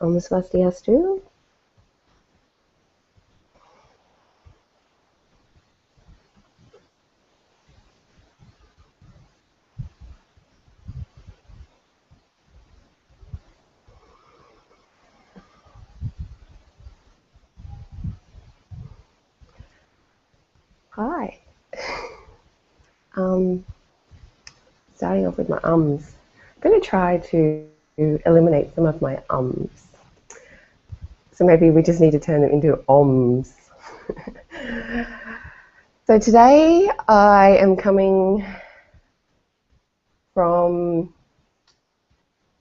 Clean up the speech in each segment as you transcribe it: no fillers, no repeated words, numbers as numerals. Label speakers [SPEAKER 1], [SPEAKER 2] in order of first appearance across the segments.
[SPEAKER 1] Om Swastiastu. Hi. Starting off with my ums. I'm going to try to eliminate some of my ums. So maybe we just need to turn them into oms. So today I am coming from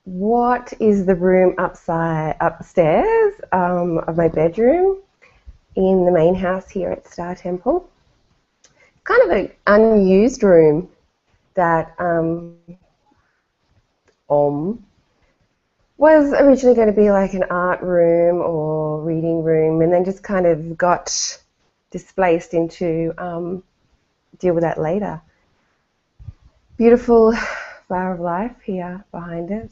[SPEAKER 1] what is the room upstairs of my bedroom in the main house here at Star Temple. Kind of an unused room that was originally going to be like an art room or reading room, and then just kind of got displaced into deal with that later. Beautiful flower of life here behind us.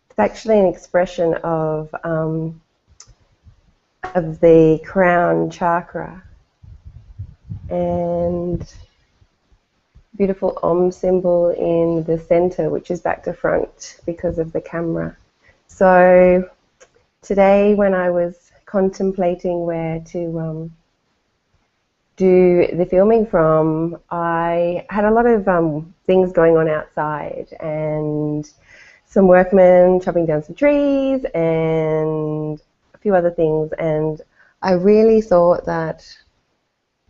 [SPEAKER 1] It's actually an expression of the crown chakra, and beautiful Om symbol in the center, which is back to front because of the camera. So today when I was contemplating where to do the filming from, I had a lot of things going on outside and some workmen chopping down some trees and a few other things, and I really thought that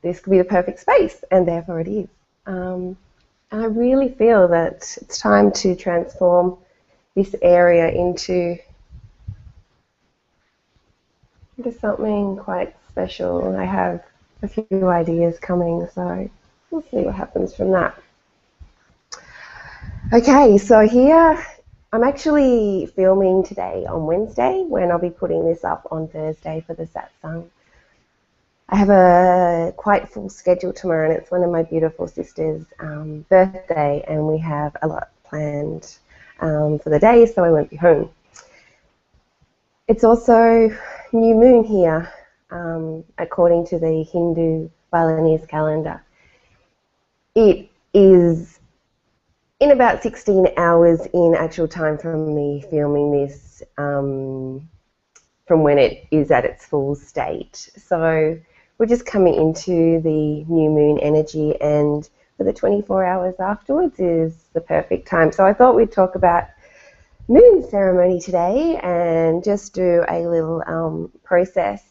[SPEAKER 1] this could be the perfect space, and therefore it is. And I really feel that it's time to transform this area into something quite special. I have a few ideas coming, so we'll see what happens from that. Okay, so here I'm actually filming today on Wednesday, when I'll be putting this up on Thursday for the Satsang. I have a quite full schedule tomorrow, and it's one of my beautiful sister's birthday, and we have a lot planned for the day, so I won't be home. It's also new moon here, according to the Hindu Balinese calendar. It is in about 16 hours in actual time from me filming this, from when it is at its full state. So we're just coming into the new moon energy, and for the 24 hours afterwards is the perfect time. So I thought we'd talk about moon ceremony today and just do a little process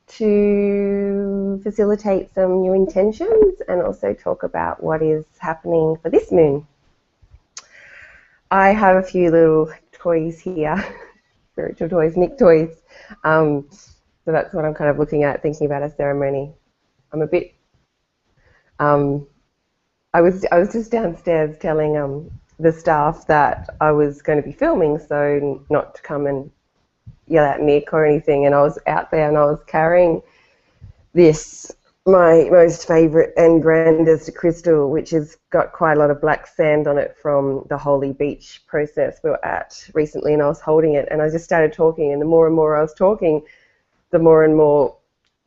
[SPEAKER 1] to facilitate some new intentions, and also talk about what is happening for this moon. I have a few little toys here, spiritual toys, Nick toys. So that's what I'm kind of looking at, thinking about a ceremony. I'm a bit, I was just downstairs telling the staff that I was going to be filming, so not to come and yell at Nick or anything, and I was out there and I was carrying this, my most favourite and grandest crystal, which has got quite a lot of black sand on it from the Holy Beach process we were at recently, and I was holding it and I just started talking, and the more and more I was talking, the more and more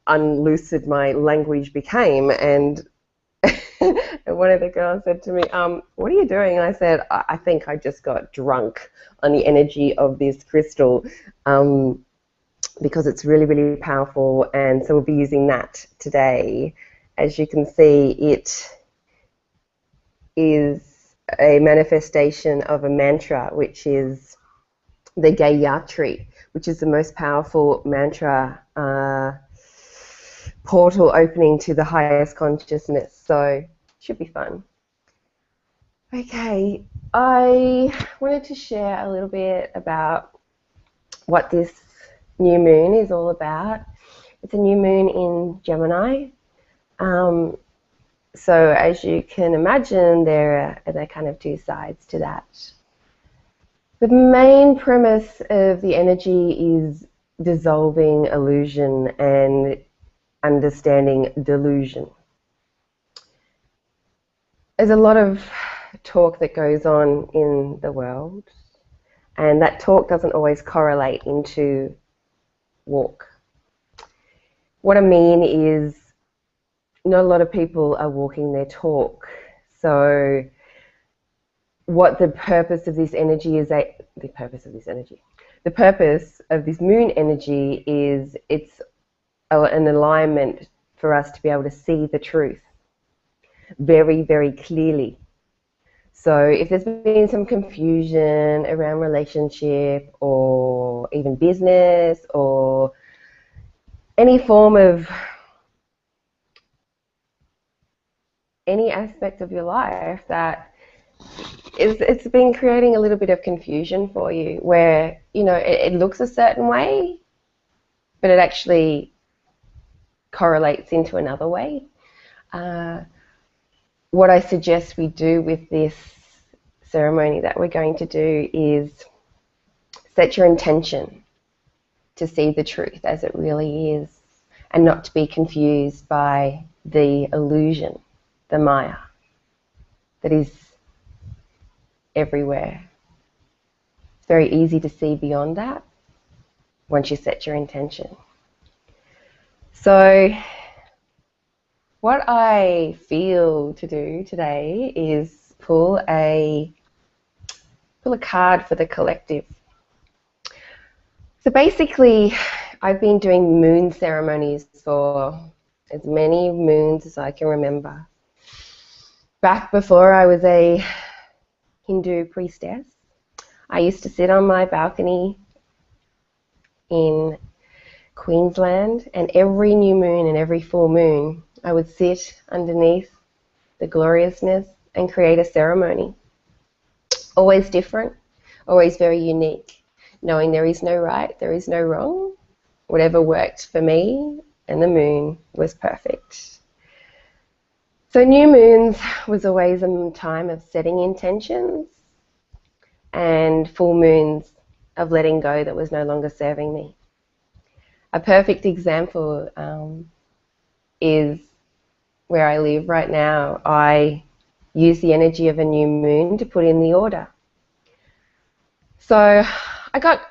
[SPEAKER 1] unlucid my language became, and and one of the girls said to me, what are you doing? And I said, I think I just got drunk on the energy of this crystal, because it's really, really powerful, and so we'll be using that today. As you can see, it is a manifestation of a mantra, which is the Gayatri, which is the most powerful mantra portal opening to the highest consciousness. So should be fun. Okay, I wanted to share a little bit about what this new moon is all about. It's a new moon in Gemini. So as you can imagine, there are kind of two sides to that. The main premise of the energy is dissolving illusion and understanding delusion. There's a lot of talk that goes on in the world and that talk doesn't always correlate into walk. What I mean is, not a lot of people are walking their talk. So what the purpose of this energy is, the purpose of this moon energy is, it's an alignment for us to be able to see the truth very, very clearly. So if there's been some confusion around relationship or even business or any form of any aspect of your life that it's been creating a little bit of confusion for you, where, you know, it looks a certain way, but it actually correlates into another way. What I suggest we do with this ceremony that we're going to do is set your intention to see the truth as it really is, and not to be confused by the illusion, the Maya, that is everywhere. It's very easy to see beyond that once you set your intention. So what I feel to do today is pull a card for the collective. So basically, I've been doing moon ceremonies for as many moons as I can remember. Back before I was a Hindu priestess, I used to sit on my balcony in Queensland, and every new moon and every full moon, I would sit underneath the gloriousness and create a ceremony. Always different, always very unique, knowing there is no right, there is no wrong. Whatever worked for me and the moon was perfect. So new moons was always a time of setting intentions, and full moons of letting go that was no longer serving me. A perfect example is where I live right now. I use the energy of a new moon to put in the order. So I got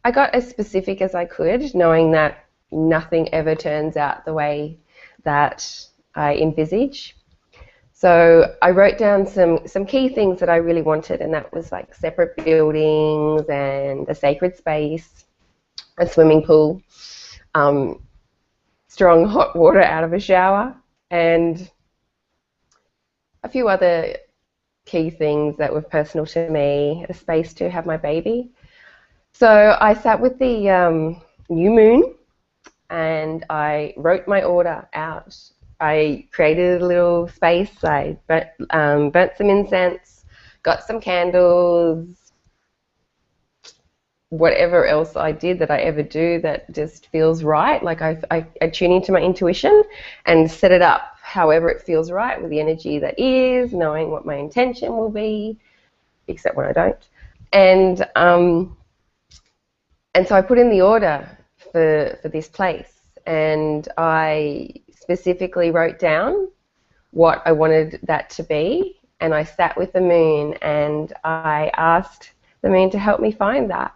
[SPEAKER 1] as specific as I could, knowing that nothing ever turns out the way that I envisage. So I wrote down some key things that I really wanted, and that was like separate buildings and a sacred space, a swimming pool, strong hot water out of a shower, and a few other key things that were personal to me, a space to have my baby. So I sat with the new moon and I wrote my order out. I created a little space. I burnt some incense, got some candles, whatever else I did that I ever do that just feels right. Like I tune into my intuition and set it up however it feels right with the energy that is, knowing what my intention will be, except when I don't. And so I put in the order for this place, and I specifically wrote down what I wanted that to be, and I sat with the moon and I asked the moon to help me find that.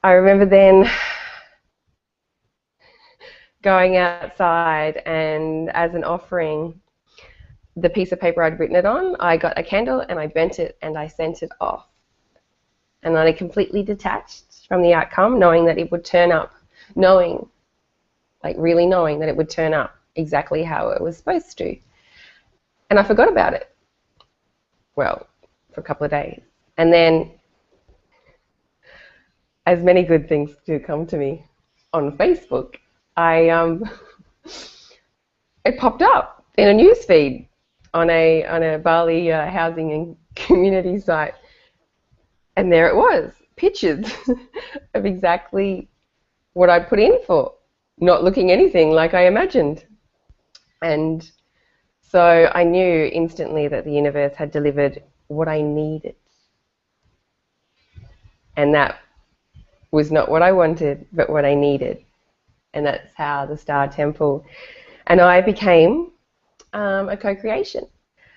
[SPEAKER 1] I remember then going outside, and as an offering, the piece of paper I'd written it on, I got a candle and I burnt it and I sent it off. And then I completely detached from the outcome, knowing that it would turn up, really knowing that it would turn up exactly how it was supposed to. And I forgot about it, well, for a couple of days. And then, as many good things do come to me on Facebook, it popped up in a newsfeed on a Bali housing and community site, and there it was, pictures of exactly what I put in for, not looking anything like I imagined. And so I knew instantly that the universe had delivered what I needed, and that was not what I wanted, but what I needed. And that's how the Star Temple and I became a co-creation.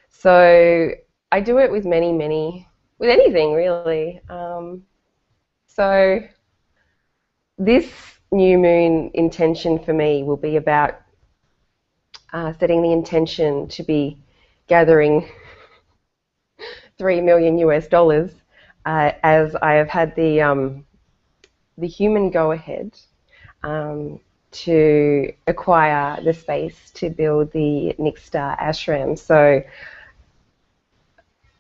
[SPEAKER 1] So I do it with many, many with anything really. So this new moon intention for me will be about setting the intention to be gathering 3 million US dollars as I have had the human go ahead to acquire the space to build the NikStarr ashram. So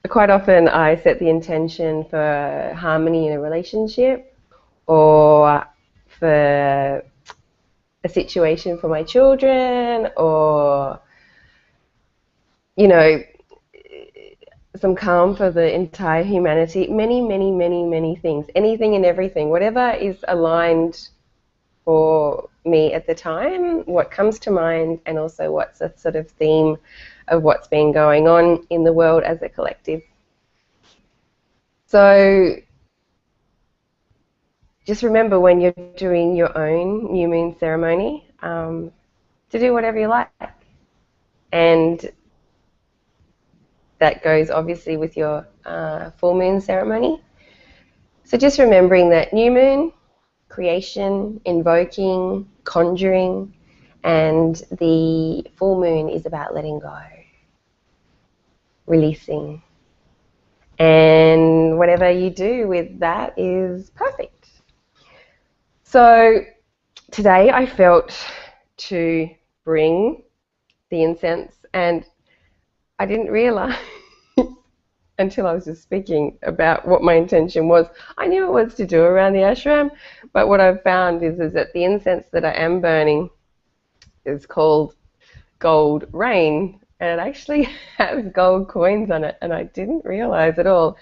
[SPEAKER 1] quite often I set the intention for harmony in a relationship, or for a situation for my children, or, you know, some calm for the entire humanity. Many, many, many, many things. Anything and everything. Whatever is aligned for me at the time, what comes to mind, and also what's a sort of theme of what's been going on in the world as a collective. So just remember, when you're doing your own new moon ceremony, to do whatever you like. And that goes obviously with your full moon ceremony. So just remembering that new moon, creation, invoking, conjuring, and the full moon is about letting go, releasing. And whatever you do with that is perfect. So today I felt to bring the incense, and I didn't realize until I was just speaking about what my intention was. I knew it was to do around the ashram, but what I've found is that the incense that I am burning is called Gold Rain, and it actually has gold coins on it, and I didn't realize at all.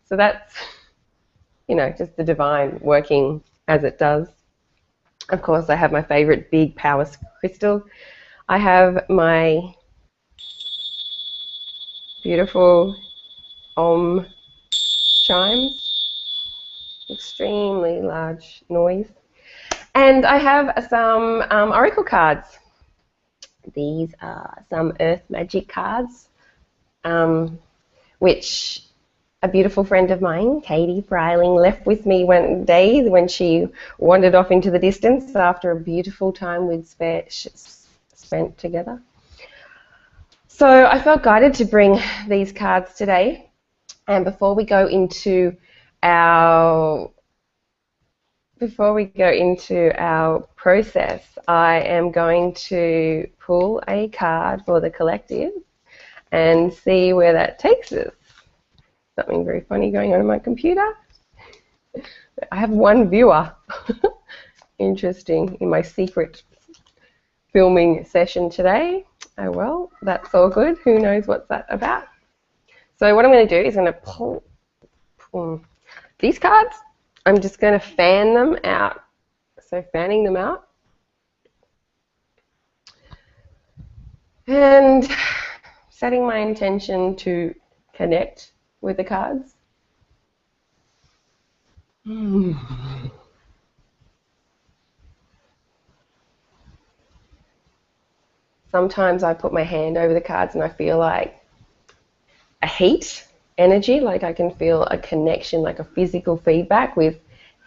[SPEAKER 1] So that's, just the divine working as it does. Of course, I have my favorite big power crystal. I have my beautiful Om chimes, extremely large noise. And I have some oracle cards. These are some earth magic cards, which a beautiful friend of mine, Katie Freiling, left with me one day when she wandered off into the distance after a beautiful time we'd spent together. So I felt guided to bring these cards today. And before we go into our process, I am going to pull a card for the collective and see where that takes us. Something very funny going on in my computer. I have one viewer. Interesting, in my secret filming session today. Oh well, that's all good. Who knows what's that about? So what I'm going to do is I'm going to pull these cards. I'm just going to fan them out. So fanning them out. And setting my intention to connect with the cards. Sometimes I put my hand over the cards and I feel like a heat energy, like I can feel a connection, like a physical feedback with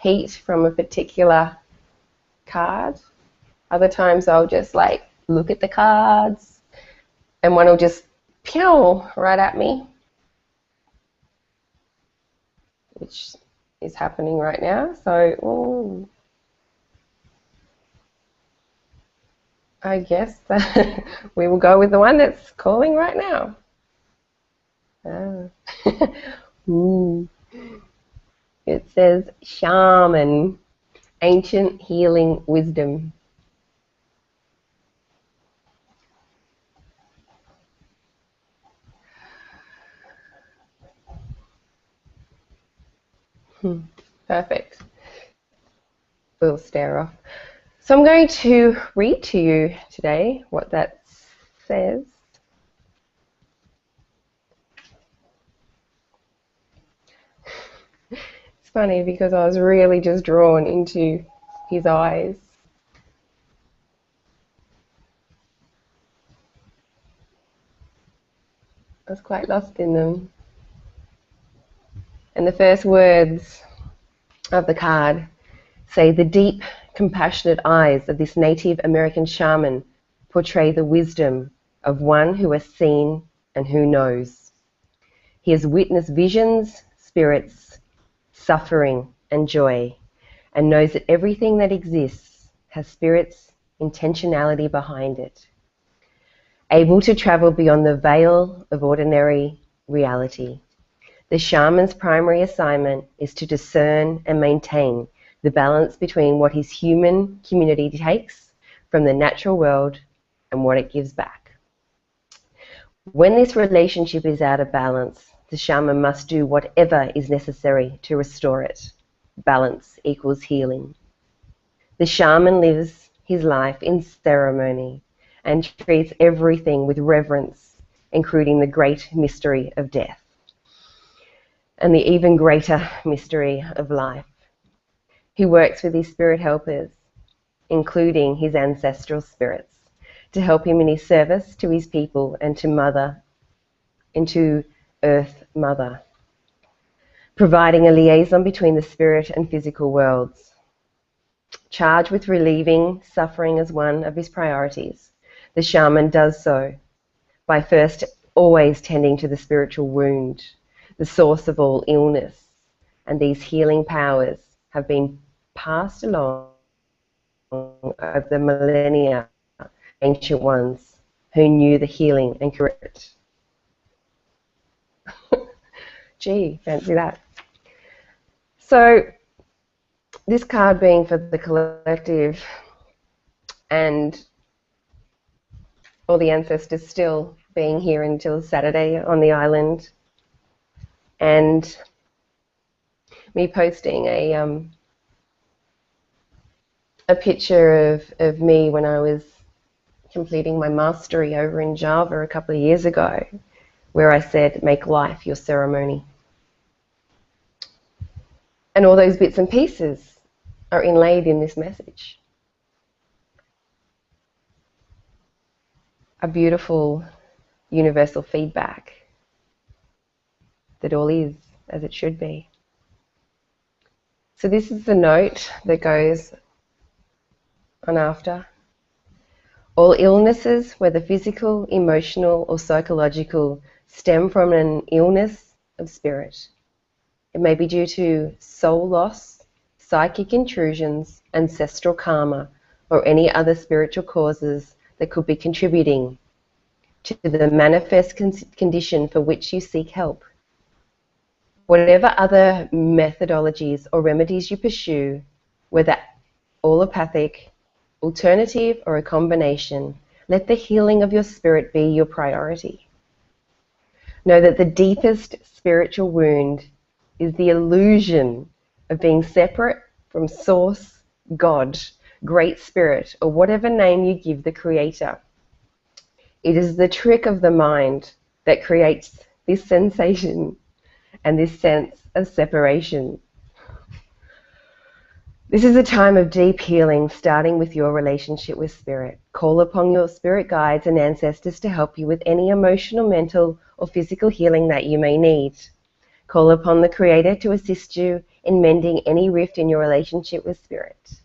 [SPEAKER 1] heat from a particular card. Other times I'll just like look at the cards and one will just pew right at me, which is happening right now. So I guess that we will go with the one that's calling right now. Ooh. It says shaman, ancient healing wisdom. Perfect. We'll stare off. So I'm going to read to you today what that says. It's funny because I was really just drawn into his eyes. I was quite lost in them. And the first words of the card say, the deep, compassionate eyes of this Native American shaman portray the wisdom of one who has seen and who knows. He has witnessed visions, spirits, suffering, and joy, and knows that everything that exists has spirit's intentionality behind it. Able to travel beyond the veil of ordinary reality, the shaman's primary assignment is to discern and maintain the balance between what his human community takes from the natural world and what it gives back. When this relationship is out of balance, the shaman must do whatever is necessary to restore it. Balance equals healing. The shaman lives his life in ceremony and treats everything with reverence, including the great mystery of death and the even greater mystery of life. He works with his spirit helpers, including his ancestral spirits, to help him in his service to his people and to Earth Mother, providing a liaison between the spirit and physical worlds. Charged with relieving suffering as one of his priorities, the shaman does so by first always tending to the spiritual wound, the source of all illness, and these healing powers have been passed along over the millennia, ancient ones who knew the healing and cure it. Gee, fancy that. So this card being for the collective and all the ancestors still being here until Saturday on the island, and me posting a picture of me when I was completing my mastery over in Java a couple of years ago, where I said, make life your ceremony. And all those bits and pieces are inlaid in this message. A beautiful universal feedback that all is as it should be. So this is the note that goes on after. All illnesses, whether physical, emotional, or psychological, stem from an illness of spirit. It may be due to soul loss, psychic intrusions, ancestral karma, or any other spiritual causes that could be contributing to the manifest condition for which you seek help. Whatever other methodologies or remedies you pursue, whether allopathic, alternative, or a combination, let the healing of your spirit be your priority. Know that the deepest spiritual wound is the illusion of being separate from Source, God, Great Spirit, or whatever name you give the Creator. It is the trick of the mind that creates this sensation and this sense of separation. This is a time of deep healing, starting with your relationship with Spirit. Call upon your spirit guides and ancestors to help you with any emotional, mental, or physical healing that you may need. Call upon the Creator to assist you in mending any rift in your relationship with Spirit.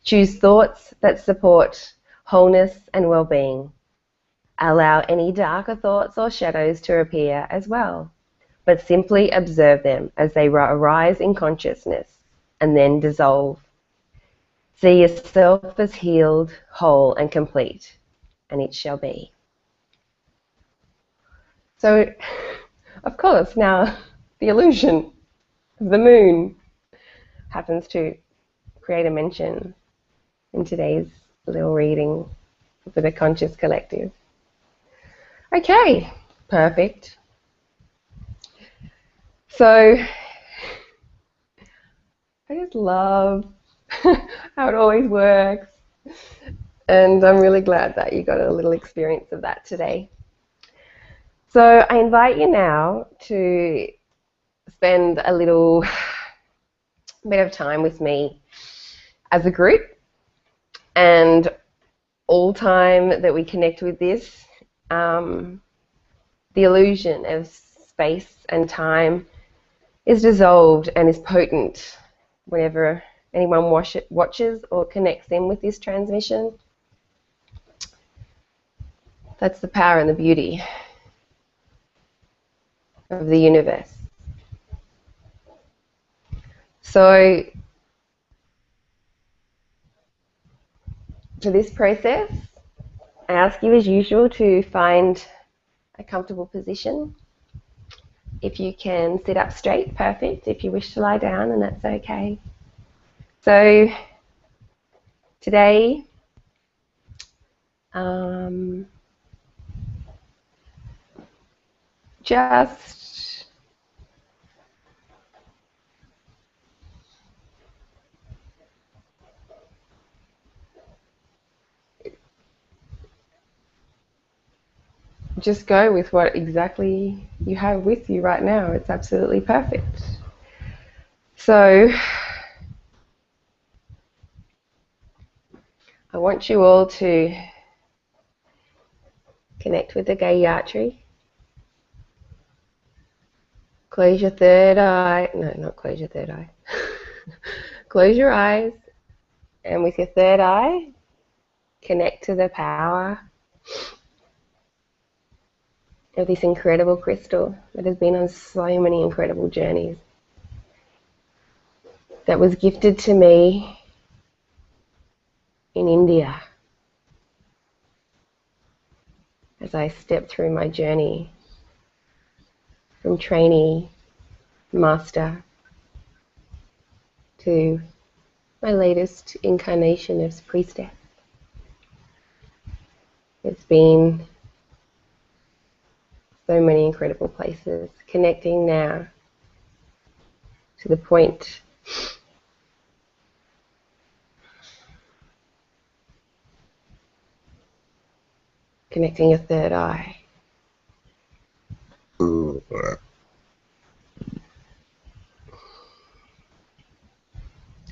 [SPEAKER 1] Choose thoughts that support wholeness and well-being. Allow any darker thoughts or shadows to appear as well, but simply observe them as they arise in consciousness and then dissolve. See yourself as healed, whole, and complete, and it shall be. So, of course, now the illusion of the moon happens to create a mention in today's little reading for the conscious collective. Okay, perfect. So, I just love how it always works, and I'm really glad that you got a little experience of that today. So I invite you now to spend a little bit of time with me as a group, and all time that we connect with this, the illusion of space and time is dissolved and is potent whenever anyone watches or connects in with this transmission. That's the power and the beauty of the universe. So, for this process, I ask you as usual to find a comfortable position. If you can sit up straight, perfect. If you wish to lie down, then that's okay. So, today, just go with what exactly you have with you right now. It's absolutely perfect. So, I want you all to connect with the Gayatri. Close your third eye. No, not close your third eye. Close your eyes, and with your third eye, connect to the power of this incredible crystal that has been on so many incredible journeys, that was gifted to me in India as I stepped through my journey from trainee, master, to my latest incarnation as priestess. It's been so many incredible places, connecting now to the point connecting your third eye.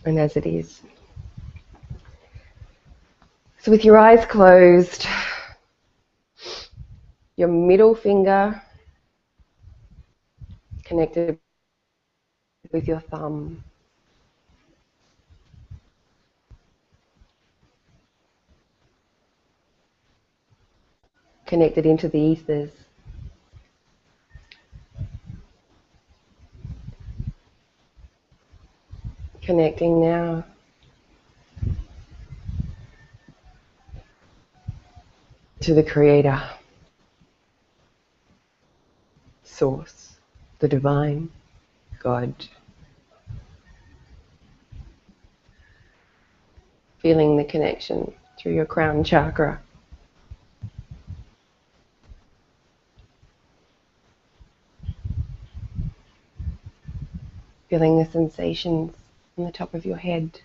[SPEAKER 1] And as it is. So with your eyes closed, your middle finger connected with your thumb. Connected into the ethers. Connecting now to the Creator, Source, the Divine, God. Feeling the connection through your crown chakra. Feeling the sensations on the top of your head.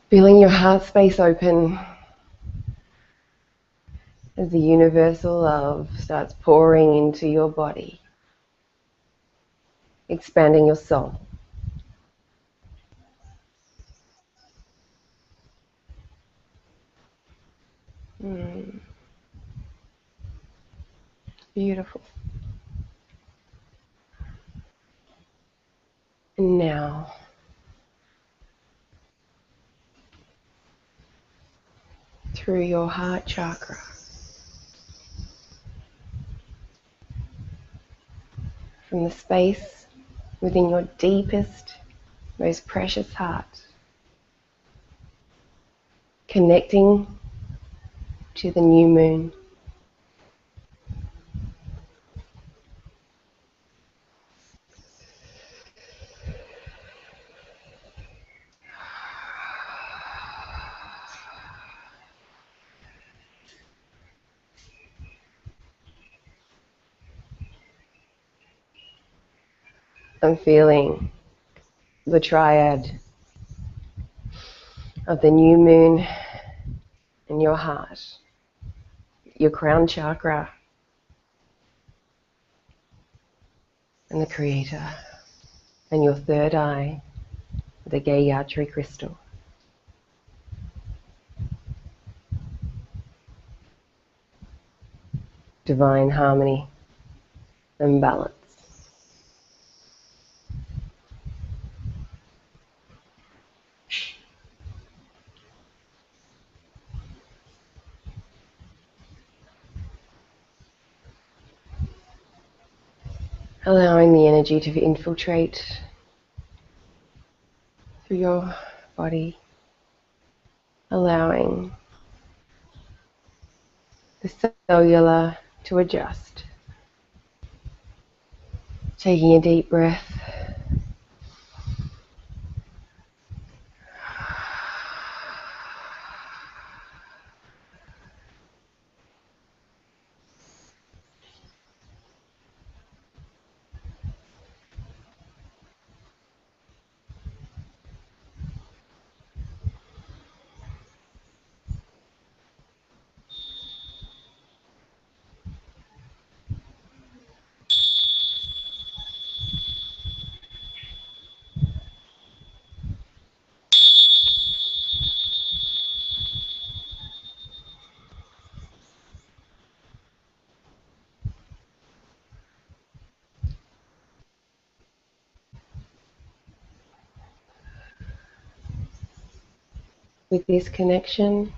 [SPEAKER 1] Feeling your heart space open as the universal love starts pouring into your body, expanding your soul. Beautiful. And now, through your heart chakra, from the space within your deepest, most precious heart, connecting to the new moon. I'm feeling the triad of the new moon in your heart, your crown chakra, and the Creator, and your third eye, the Gayatri crystal. Divine harmony and balance. Allowing the energy to infiltrate through your body, allowing the cellular to adjust. Taking a deep breath. With this connection,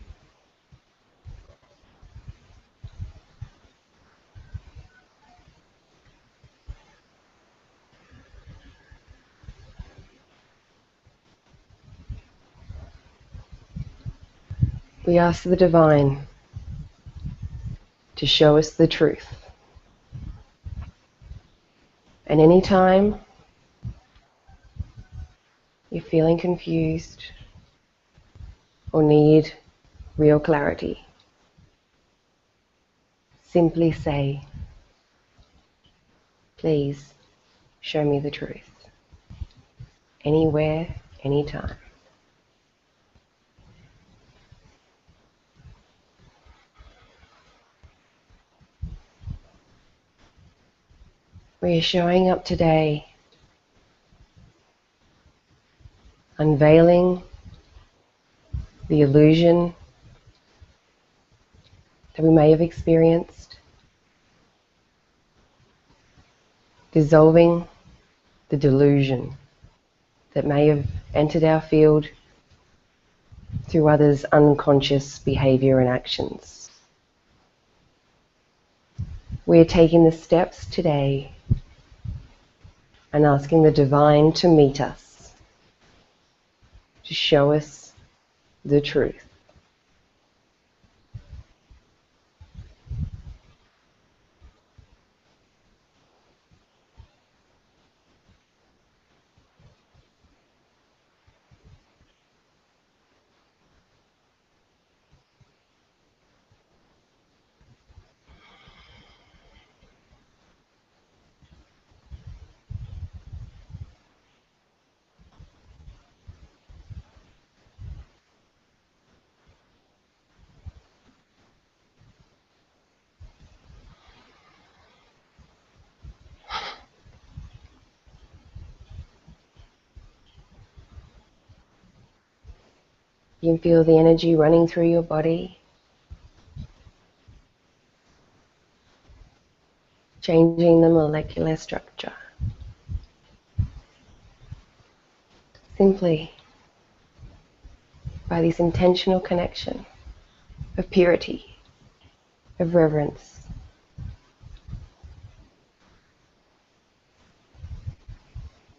[SPEAKER 1] we ask the divine to show us the truth. And anytime you're feeling confused or need real clarity, simply say, please show me the truth. Anywhere, anytime. We are showing up today, unveiling the illusion that we may have experienced, dissolving the delusion that may have entered our field through others' unconscious behavior and actions. We are taking the steps today and asking the divine to meet us, to show us the truth. You can feel the energy running through your body, changing the molecular structure. Simply by this intentional connection of purity, of reverence.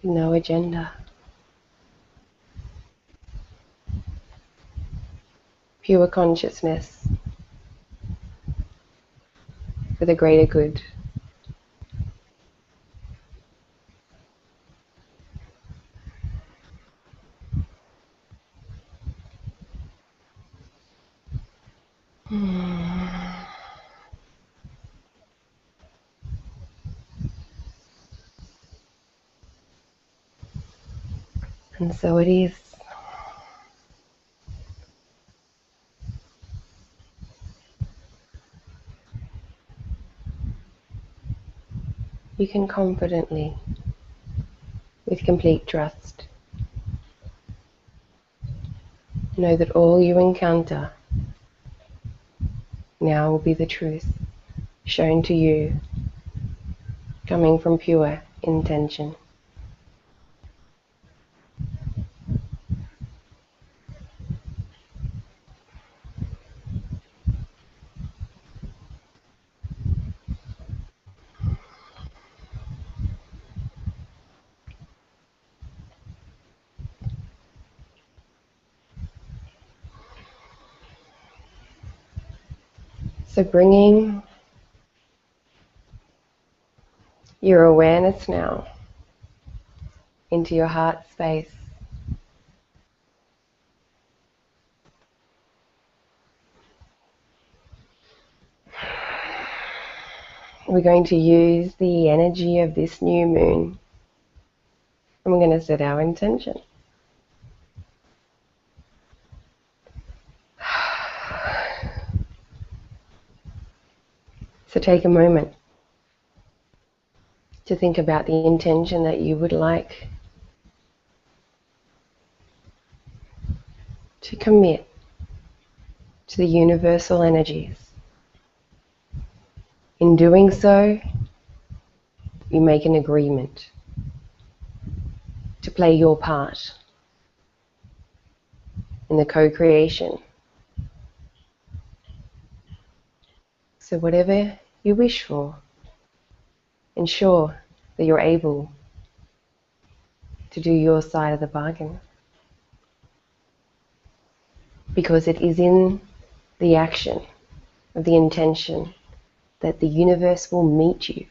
[SPEAKER 1] No agenda. Pure consciousness for the greater good. And so it is. You can confidently, with complete trust. Know that all you encounter now will be the truth shown to you, coming from pure intention. So bringing your awareness now into your heart space. We're going to use the energy of this new moon, and we're going to set our intention. So take a moment to think about the intention that you would like to commit to the universal energies. In doing so, you make an agreement to play your part in the co-creation. So whatever you wish for, ensure that you're able to do your side of the bargain. Because it is in the action of the intention that the universe will meet you.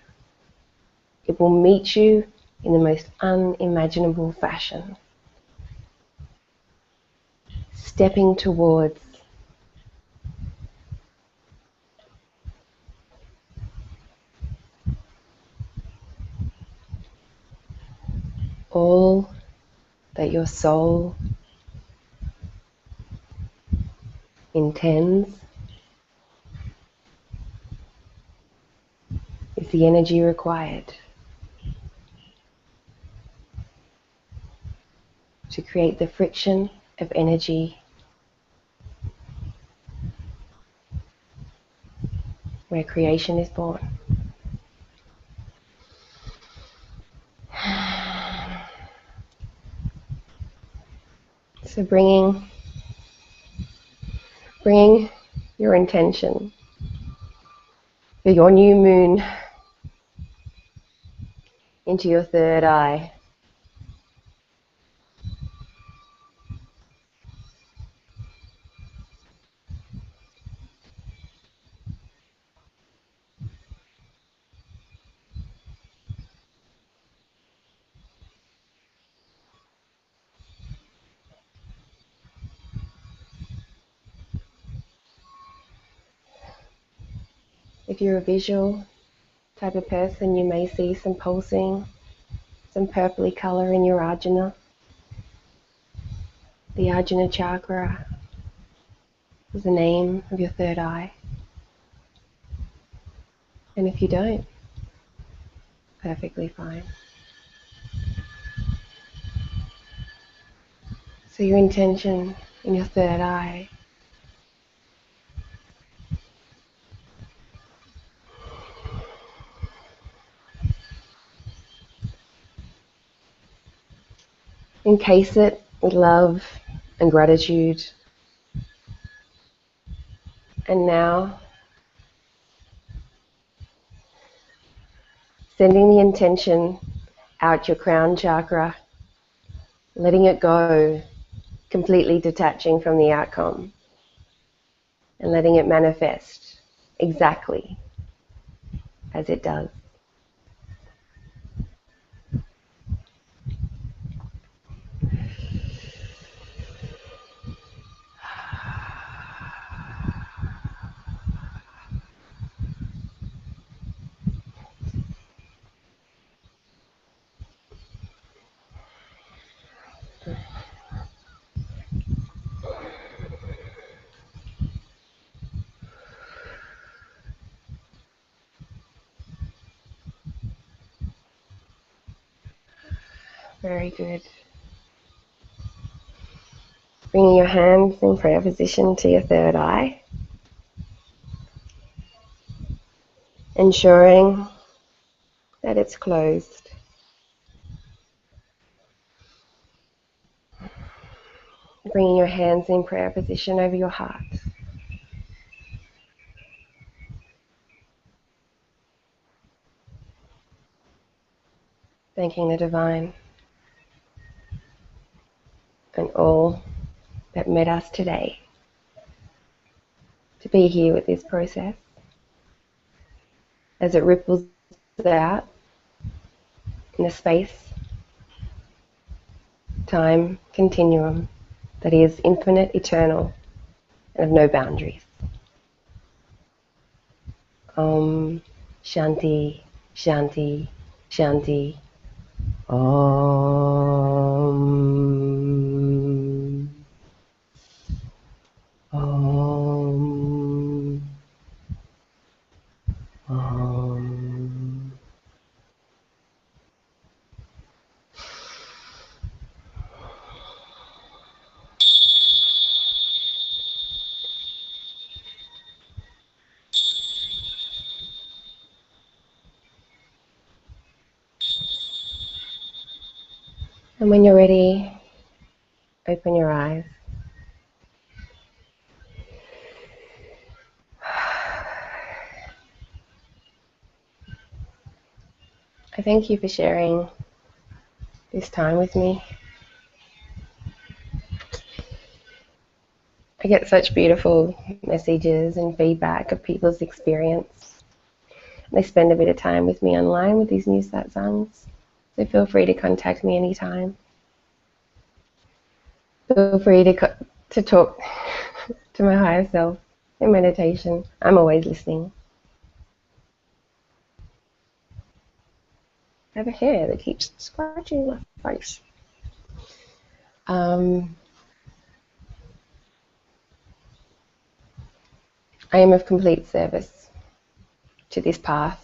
[SPEAKER 1] It will meet you in the most unimaginable fashion, stepping towards all that your soul intends is the energy required to create the friction of energy where creation is born. So bringing your intention for your new moon into your third eye. If you're a visual type of person, you may see some pulsing, some purpley color in your ajna. The ajna chakra is the name of your third eye. And if you don't, perfectly fine. So your intention in your third eye. Encase it with love and gratitude. And now, sending the intention out your crown chakra, letting it go, completely detaching from the outcome, and letting it manifest exactly as it does. Very good. Bringing your hands in prayer position to your third eye. Ensuring that it's closed. Bringing your hands in prayer position over your heart. Thanking the divine and all that met us today to be here with this process as it ripples out in a space, time, continuum that is infinite, eternal, and of no boundaries. Om Shanti, Shanti, Shanti. Om. Om. Om. And when you're ready, open your eyes. I thank you for sharing this time with me. I get such beautiful messages and feedback of people's experience. They spend a bit of time with me online with these new satsangs. So feel free to contact me anytime. Feel free to talk to my higher self in meditation. I'm always listening. I have a hair that keeps scratching my face. I am of complete service to this path.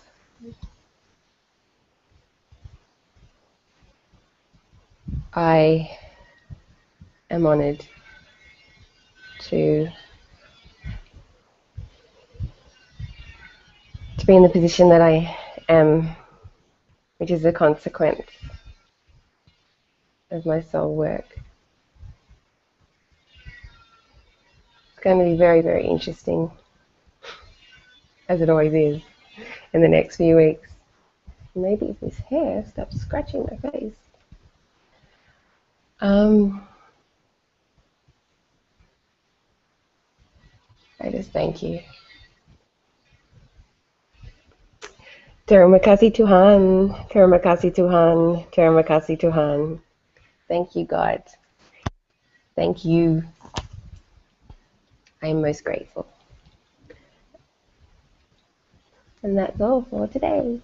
[SPEAKER 1] I am honoured to be in the position that I am, which is a consequence of my soul work. It's going to be very, very interesting, as it always is, in the next few weeks. Maybe if this hair stops scratching my face. I just thank you. Terima kasih Tuhan, terima kasih Tuhan, terima kasih Tuhan. Thank you, God. Thank you. I am most grateful. And that's all for today.